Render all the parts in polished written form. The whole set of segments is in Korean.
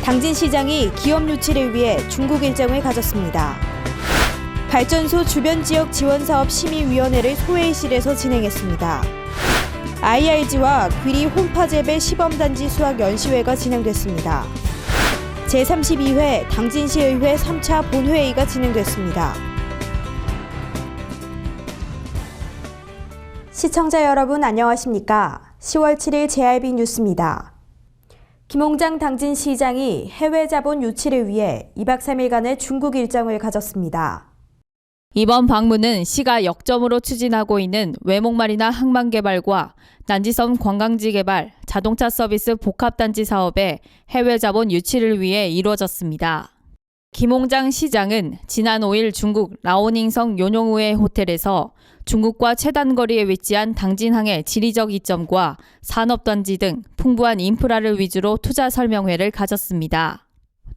당진시장이 기업 유치를 위해 중국 일정을 가졌습니다. 발전소 주변 지역 지원사업 심의위원회를 소회의실에서 진행했습니다. IRG와 귀리 혼파재배 시범단지 수학 연시회가 진행됐습니다. 제32회 당진시의회 3차 본회의가 진행됐습니다. 시청자 여러분 안녕하십니까? 10월 7일 JRB 뉴스입니다. 김홍장 당진시장이 해외 자본 유치를 위해 2박 3일간의 중국 일정을 가졌습니다. 이번 방문은 시가 역점으로 추진하고 있는 외목마리나 항만개발과 난지섬 관광지 개발, 자동차 서비스 복합단지 사업의 해외 자본 유치를 위해 이루어졌습니다. 김홍장 시장은 지난 5일 중국 라오닝성 요뇽우에 호텔에서 중국과 최단거리에 위치한 당진항의 지리적 이점과 산업단지 등 풍부한 인프라를 위주로 투자 설명회를 가졌습니다.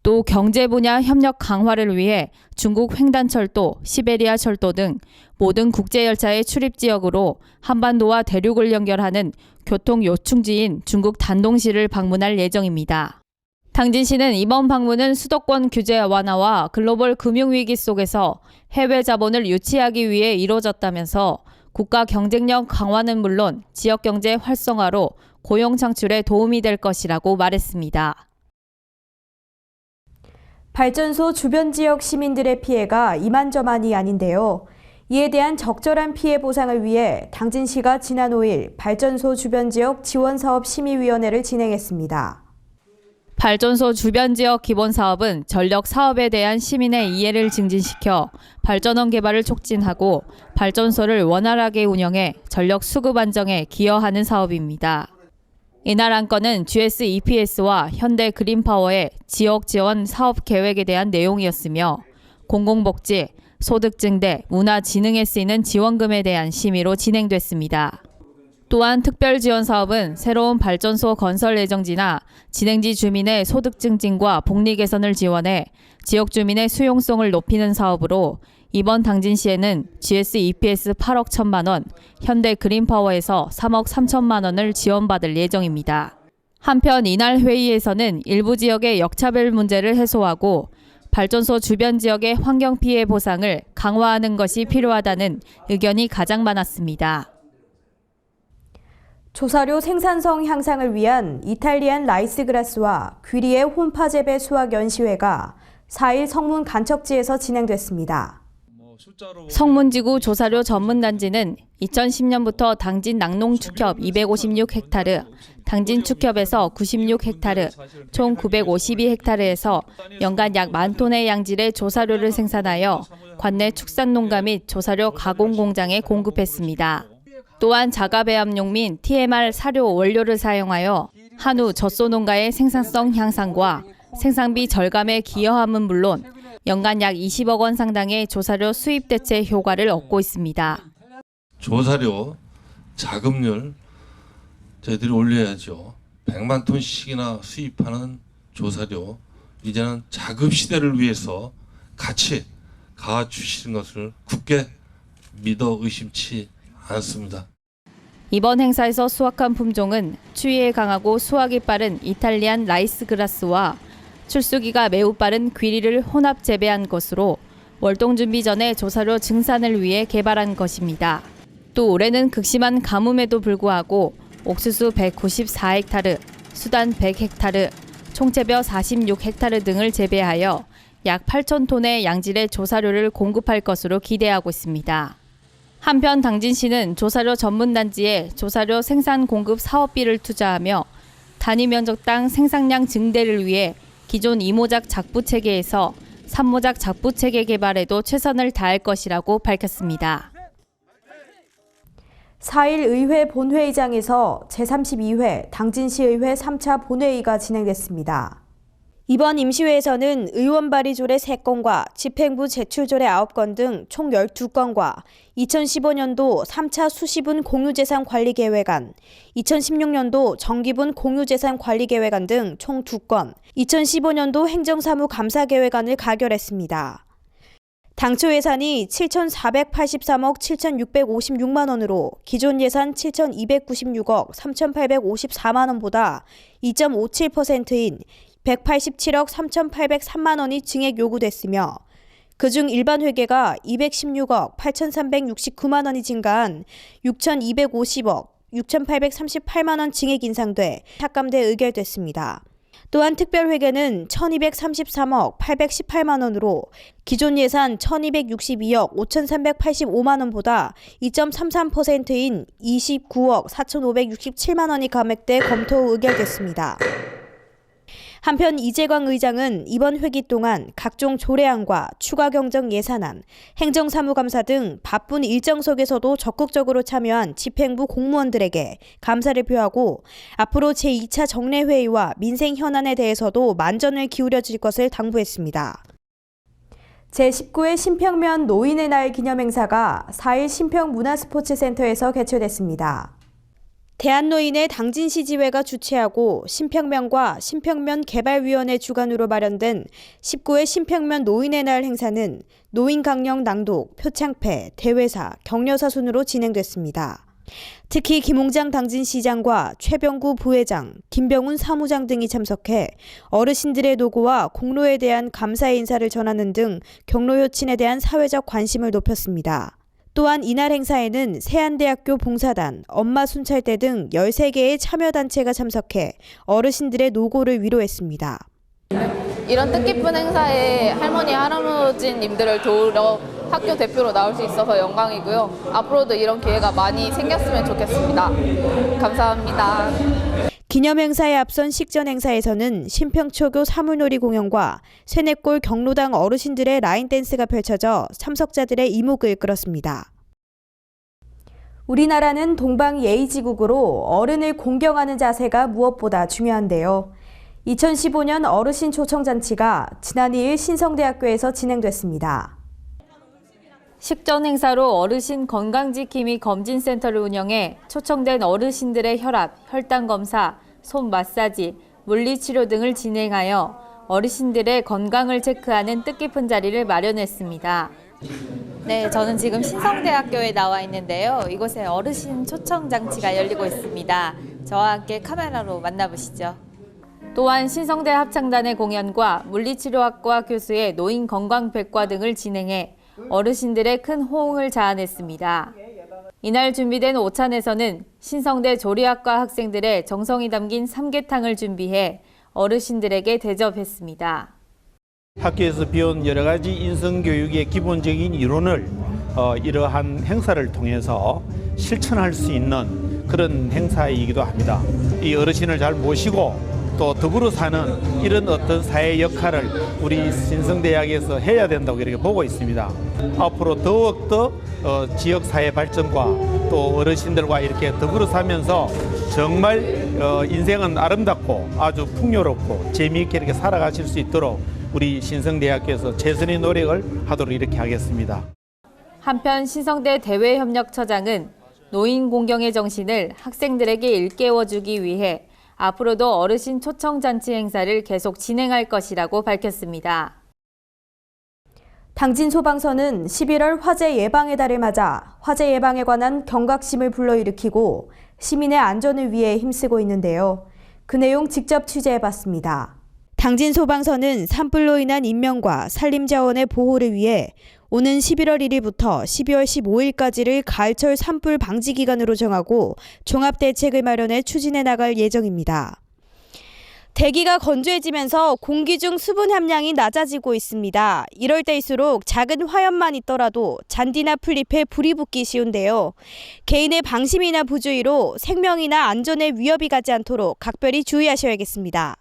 또 경제 분야 협력 강화를 위해 중국 횡단철도, 시베리아 철도 등 모든 국제열차의 출입 지역으로 한반도와 대륙을 연결하는 교통 요충지인 중국 단동시를 방문할 예정입니다. 당진시는 이번 방문은 수도권 규제 완화와 글로벌 금융위기 속에서 해외 자본을 유치하기 위해 이루어졌다면서 국가 경쟁력 강화는 물론 지역경제 활성화로 고용 창출에 도움이 될 것이라고 말했습니다. 발전소 주변 지역 시민들의 피해가 이만저만이 아닌데요. 이에 대한 적절한 피해 보상을 위해 당진시가 지난 5일 발전소 주변 지역 지원사업 심의위원회를 진행했습니다. 발전소 주변 지역 기본 사업은 전력 사업에 대한 시민의 이해를 증진시켜 발전원 개발을 촉진하고 발전소를 원활하게 운영해 전력 수급 안정에 기여하는 사업입니다. 이날 안건은 GS EPS와 현대 그린파워의 지역 지원 사업 계획에 대한 내용이었으며 공공복지, 소득 증대, 문화 진흥에 쓰이는 지원금에 대한 심의로 진행됐습니다. 또한 특별 지원 사업은 새로운 발전소 건설 예정지나 진행지 주민의 소득 증진과 복리 개선을 지원해 지역 주민의 수용성을 높이는 사업으로 이번 당진시에는 GS EPS 8억 1천만 원, 현대 그린파워에서 3억 3천만 원을 지원받을 예정입니다. 한편 이날 회의에서는 일부 지역의 역차별 문제를 해소하고 발전소 주변 지역의 환경 피해 보상을 강화하는 것이 필요하다는 의견이 가장 많았습니다. 조사료 생산성 향상을 위한 이탈리안 라이스그라스와 귀리의 혼파재배 수학 연시회가 4일 성문 간척지에서 진행됐습니다. 성문지구 조사료 전문단지는 2010년부터 당진 낙농축협 256헥타르, 당진 축협에서 96헥타르, 총 952헥타르에서 연간 약 10,000톤의 양질의 조사료를 생산하여 관내 축산농가 및 조사료 가공 공장에 공급했습니다. 또한 자가배합용 및 TMR 사료 원료를 사용하여 한우 젖소농가의 생산성 향상과 생산비 절감에 기여함은 물론 연간 약 20억 원 상당의 조사료 수입 대체 효과를 얻고 있습니다. 조사료 자급률 저희들이 올려야죠. 100만 톤씩이나 수입하는 조사료 이제는 자급 시대를 위해서 같이 가주시는 것을 굳게 믿어 의심치 않습니다. 이번 행사에서 수확한 품종은 추위에 강하고 수확이 빠른 이탈리안 라이스그라스와 출수기가 매우 빠른 귀리를 혼합 재배한 것으로 월동 준비 전에 조사료 증산을 위해 개발한 것입니다. 또 올해는 극심한 가뭄에도 불구하고 옥수수 194헥타르, 수단 100헥타르, 총재벼 46헥타르 등을 재배하여 약 8,000톤의 양질의 조사료를 공급할 것으로 기대하고 있습니다. 한편 당진시는 조사료 전문단지에 조사료 생산 공급 사업비를 투자하며 단위 면적당 생산량 증대를 위해 기존 2모작 작부체계에서 3모작 작부체계 개발에도 최선을 다할 것이라고 밝혔습니다. 4일 의회 본회의장에서 제32회 당진시의회 3차 본회의가 진행됐습니다. 이번 임시회에서는 의원 발의조례 3건과 집행부 제출조례 9건 등 총 12건과 2015년도 3차 수시분 공유재산 관리계획안, 2016년도 정기분 공유재산 관리계획안 등 총 2건, 2015년도 행정사무 감사계획안을 가결했습니다. 당초 예산이 7,483억 7,656만 원으로 기존 예산 7,296억 3,854만 원보다 2.57%인 187억 3,803만 원이 증액 요구됐으며 그중 일반 회계가 216억 8,369만 원이 증가한 6,250억 6,838만 원 증액 인상돼 삭감돼 의결됐습니다. 또한 특별회계는 1,233억 818만 원으로 기존 예산 1,262억 5,385만 원보다 2.33%인 29억 4,567만 원이 감액돼 검토 의결됐습니다. 한편 이재광 의장은 이번 회기 동안 각종 조례안과 추가 경정 예산안, 행정사무감사 등 바쁜 일정 속에서도 적극적으로 참여한 집행부 공무원들에게 감사를 표하고 앞으로 제2차 정례회의와 민생 현안에 대해서도 만전을 기울여질 것을 당부했습니다. 제19회 신평면 노인의 날 기념행사가 4일 신평문화스포츠센터에서 개최됐습니다. 대한노인의 당진시지회가 주최하고 신평면과 신평면 개발위원회 주관으로 마련된 19회 신평면 노인의 날 행사는 노인 강령 낭독, 표창패, 대회사, 격려사 순으로 진행됐습니다. 특히 김홍장 당진시장과 최병구 부회장, 김병훈 사무장 등이 참석해 어르신들의 노고와 공로에 대한 감사의 인사를 전하는 등 경로효친에 대한 사회적 관심을 높였습니다. 또한 이날 행사에는 세안대학교 봉사단, 엄마순찰대 등 13개의 참여단체가 참석해 어르신들의 노고를 위로했습니다. 이런 뜻깊은 행사에 할머니, 할아버지님들을 도우러 학교 대표로 나올 수 있어서 영광이고요. 앞으로도 이런 기회가 많이 생겼으면 좋겠습니다. 감사합니다. 기념행사에 앞선 식전 행사에서는 신평초교 사물놀이 공연과 쇠뇌골 경로당 어르신들의 라인 댄스가 펼쳐져 참석자들의 이목을 끌었습니다. 우리나라는 동방 예의지국으로 어른을 공경하는 자세가 무엇보다 중요한데요. 2015년 어르신 초청잔치가 지난 2일 신성대학교에서 진행됐습니다. 식전 행사로 어르신 건강지킴이 검진센터를 운영해 초청된 어르신들의 혈압, 혈당 검사, 손 마사지, 물리치료 등을 진행하여 어르신들의 건강을 체크하는 뜻깊은 자리를 마련했습니다. 네, 저는 지금 신성대학교에 나와 있는데요. 이곳에 어르신 초청장치가 열리고 있습니다. 저와 함께 카메라로 만나보시죠. 또한 신성대 합창단의 공연과 물리치료학과 교수의 노인건강백과 등을 진행해 어르신들의 큰 호응을 자아냈습니다. 이날 준비된 오찬에서는 신성대 조리학과 학생들의 정성이 담긴 삼계탕을 준비해 어르신들에게 대접했습니다. 학교에서 배운 여러 가지 인성교육의 기본적인 이론을 이러한 행사를 통해서 실천할 수 있는 그런 행사이기도 합니다. 이 어르신을 잘 모시고 또 더불어 사는 이런 어떤 사회 역할을 우리 신성대학에서 해야 된다고 이렇게 보고 있습니다. 앞으로 더욱더 지역사회 발전과 또 어르신들과 이렇게 더불어 사면서 정말 인생은 아름답고 아주 풍요롭고 재미있게 이렇게 살아가실 수 있도록 우리 신성대학교에서 최선의 노력을 하도록 이렇게 하겠습니다. 한편 신성대 대외협력처장은 노인 공경의 정신을 학생들에게 일깨워주기 위해 앞으로도 어르신 초청잔치 행사를 계속 진행할 것이라고 밝혔습니다. 당진소방서는 11월 화재 예방의 달을 맞아 화재 예방에 관한 경각심을 불러일으키고 시민의 안전을 위해 힘쓰고 있는데요. 그 내용 직접 취재해봤습니다. 당진소방서는 산불로 인한 인명과 산림자원의 보호를 위해 오는 11월 1일부터 12월 15일까지를 가을철 산불 방지 기간으로 정하고 종합대책을 마련해 추진해 나갈 예정입니다. 대기가 건조해지면서 공기 중 수분 함량이 낮아지고 있습니다. 이럴 때일수록 작은 화염만 있더라도 잔디나 풀잎에 불이 붙기 쉬운데요. 개인의 방심이나 부주의로 생명이나 안전에 위협이 가지 않도록 각별히 주의하셔야겠습니다.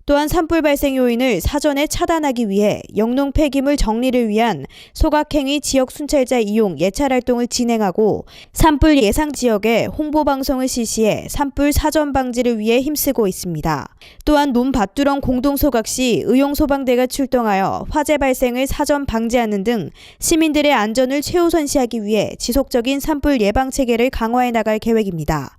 또한 산불 발생 요인을 사전에 차단하기 위해 영농 폐기물 정리를 위한 소각행위 지역 순찰자 이용 예찰 활동을 진행하고 산불 예상 지역에 홍보 방송을 실시해 산불 사전 방지를 위해 힘쓰고 있습니다. 또한 논밭두렁 공동 소각 시 의용 소방대가 출동하여 화재 발생을 사전 방지하는 등 시민들의 안전을 최우선시하기 위해 지속적인 산불 예방 체계를 강화해 나갈 계획입니다.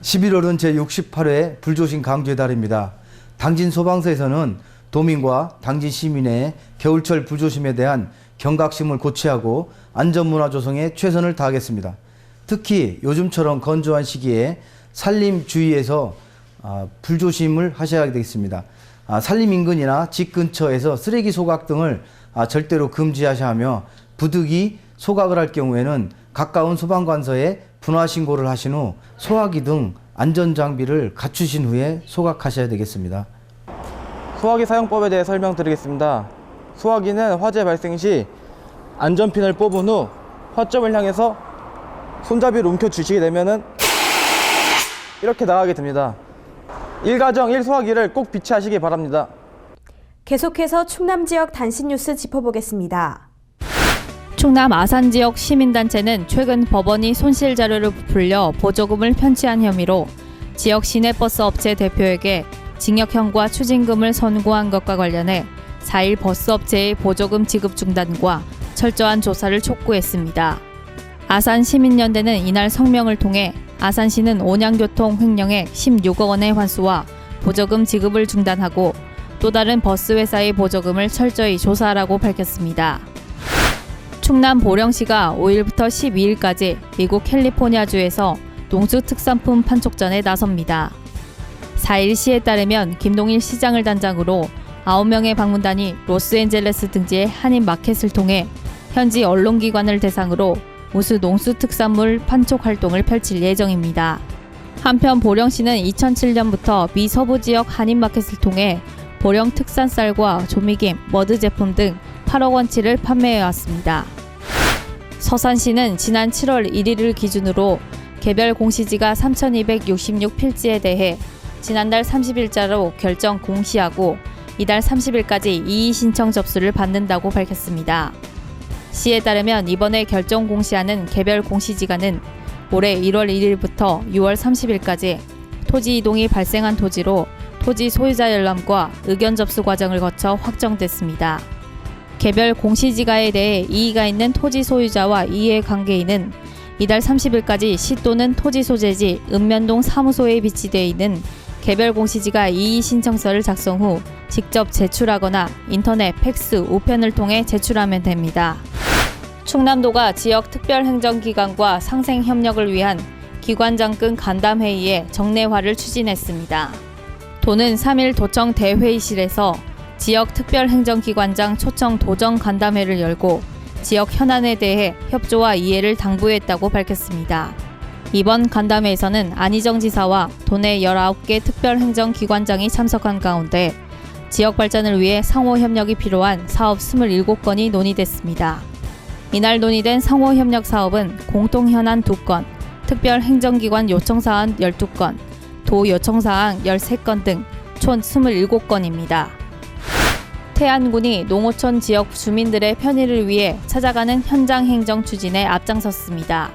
11월은 제68회 불조심 강조의 달입니다. 당진 소방서에서는 도민과 당진 시민의 겨울철 불조심에 대한 경각심을 고취하고 안전문화 조성에 최선을 다하겠습니다. 특히 요즘처럼 건조한 시기에 산림 주위에서 불조심을 하셔야 되겠습니다. 산림 인근이나 집 근처에서 쓰레기 소각 등을 절대로 금지하셔야 하며 부득이 소각을 할 경우에는 가까운 소방관서에 분화 신고를 하신 후 소화기 등 안전장비를 갖추신 후에 소각하셔야 되겠습니다. 소화기 사용법에 대해 설명드리겠습니다. 소화기는 화재 발생 시 안전핀을 뽑은 후 화점을 향해서 손잡이를 움켜쥐시게 되면은 이렇게 나가게 됩니다. 1가정 1소화기를 꼭 비치하시기 바랍니다. 계속해서 충남 지역 단신 뉴스 짚어보겠습니다. 충남 아산 지역 시민단체는 최근 법원이 손실 자료를 부풀려 보조금을 편취한 혐의로 지역 시내버스 업체 대표에게 징역형과 추징금을 선고한 것과 관련해 4일 버스업체의 보조금 지급 중단과 철저한 조사를 촉구했습니다. 아산시민연대는 이날 성명을 통해 아산시는 온양교통 횡령액 16억 원의 환수와 보조금 지급을 중단하고 또 다른 버스회사의 보조금을 철저히 조사하라고 밝혔습니다. 충남 보령시가 5일부터 12일까지 미국 캘리포니아주에서 농수특산품 판촉전에 나섭니다. 4일 시에 따르면 김동일 시장을 단장으로 9명의 방문단이 로스앤젤레스 등지의 한인마켓을 통해 현지 언론기관을 대상으로 우수 농수특산물 판촉 활동을 펼칠 예정입니다. 한편 보령시는 2007년부터 미 서부 지역 한인마켓을 통해 보령 특산 쌀과 조미김, 머드 제품 등 8억 원치를 판매해왔습니다. 서산시는 지난 7월 1일을 기준으로 개별 공시지가 3,266필지에 대해 지난달 30일자로 결정 공시하고 이달 30일까지 이의 신청 접수를 받는다고 밝혔습니다. 시에 따르면 이번에 결정 공시하는 개별 공시지가는 올해 1월 1일부터 6월 30일까지 토지 이동이 발생한 토지로 토지 소유자 열람과 의견 접수 과정을 거쳐 확정됐습니다. 개별 공시지가에 대해 이의가 있는 토지 소유자와 이해관계인은 이달 30일까지 시 또는 토지 소재지 읍면동 사무소에 비치되어 있는 개별 공시지가 이의 신청서를 작성 후 직접 제출하거나 인터넷, 팩스, 우편을 통해 제출하면 됩니다. 충남도가 지역 특별행정기관과 상생협력을 위한 기관장급 간담회의의 정례화를 추진했습니다. 도는 3일 도청 대회의실에서 지역 특별행정기관장 초청 도정 간담회를 열고 지역 현안에 대해 협조와 이해를 당부했다고 밝혔습니다. 이번 간담회에서는 안희정 지사와 도내 19개 특별행정기관장이 참석한 가운데 지역 발전을 위해 상호협력이 필요한 사업 27건이 논의됐습니다. 이날 논의된 상호협력 사업은 공통현안 2건, 특별행정기관 요청사안 12건, 도 요청사항 13건 등 총 27건입니다. 태안군이 농어촌 지역 주민들의 편의를 위해 찾아가는 현장 행정 추진에 앞장섰습니다.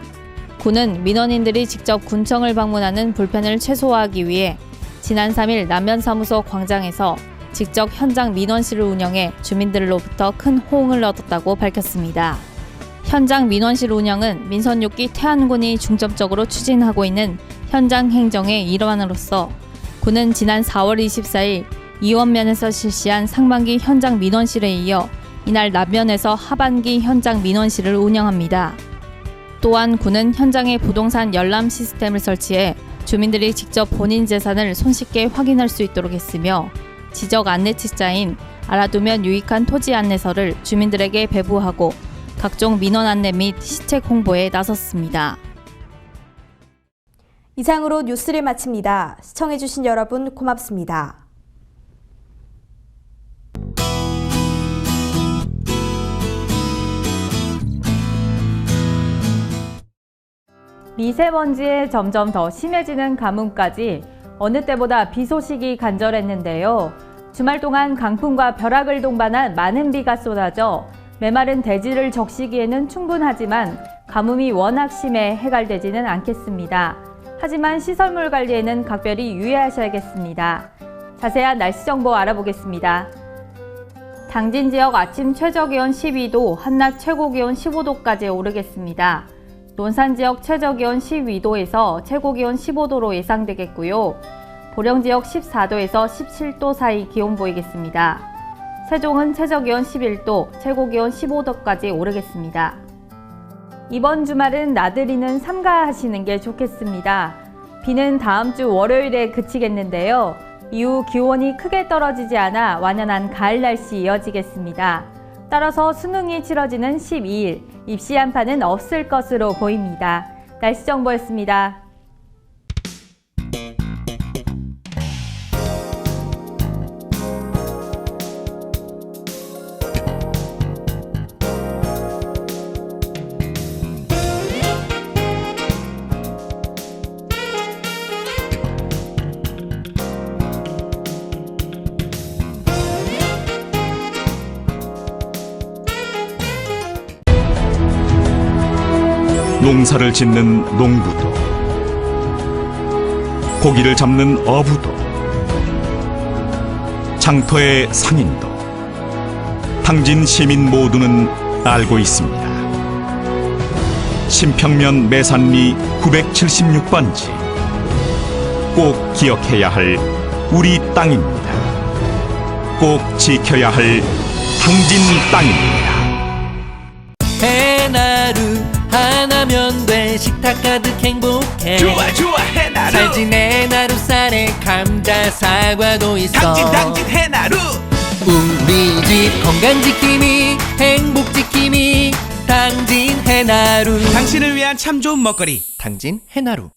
군은 민원인들이 직접 군청을 방문하는 불편을 최소화하기 위해 지난 3일 남면사무소 광장에서 직접 현장 민원실을 운영해 주민들로부터 큰 호응을 얻었다고 밝혔습니다. 현장 민원실 운영은 민선 6기 태안군이 중점적으로 추진하고 있는 현장 행정의 일환으로서 군은 지난 4월 24일 이원면에서 실시한 상반기 현장 민원실에 이어 이날 남면에서 하반기 현장 민원실을 운영합니다. 또한 군은 현장에 부동산 열람 시스템을 설치해 주민들이 직접 본인 재산을 손쉽게 확인할 수 있도록 했으며 지적 안내책자인 알아두면 유익한 토지 안내서를 주민들에게 배부하고 각종 민원 안내 및 시책 홍보에 나섰습니다. 이상으로 뉴스를 마칩니다. 시청해주신 여러분 고맙습니다. 미세먼지에 점점 더 심해지는 가뭄까지 어느 때보다 비 소식이 간절했는데요. 주말 동안 강풍과 벼락을 동반한 많은 비가 쏟아져 메마른 대지를 적시기에는 충분하지만 가뭄이 워낙 심해 해갈되지는 않겠습니다. 하지만 시설물 관리에는 각별히 유의하셔야겠습니다. 자세한 날씨 정보 알아보겠습니다. 당진 지역 아침 최저기온 12도, 한낮 최고기온 15도까지 오르겠습니다. 논산 지역 최저기온 12도에서 최고기온 15도로 예상되겠고요. 보령 지역 14도에서 17도 사이 기온 보이겠습니다. 세종은 최저기온 11도, 최고기온 15도까지 오르겠습니다. 이번 주말은 나들이는 삼가하시는 게 좋겠습니다. 비는 다음 주 월요일에 그치겠는데요. 이후 기온이 크게 떨어지지 않아 완연한 가을 날씨 이어지겠습니다. 따라서 수능이 치러지는 12일, 입시 한파는 없을 것으로 보입니다. 날씨 정보였습니다. 농사를 짓는 농부도, 고기를 잡는 어부도, 장터의 상인도, 당진 시민 모두는 알고 있습니다. 신평면 매산리 976번지, 꼭 기억해야 할 우리 땅입니다. 꼭 지켜야 할 당진 땅입니다. 해나루 하나면 돼. 식탁 가득 행복해. 좋아 해나루. 잘 지내 나루 쌀에 감자 사과도 있어. 당진 해나루. 우리 집 건강 지킴이 행복 지킴이 당진 해나루. 당신을 위한 참 좋은 먹거리 당진 해나루.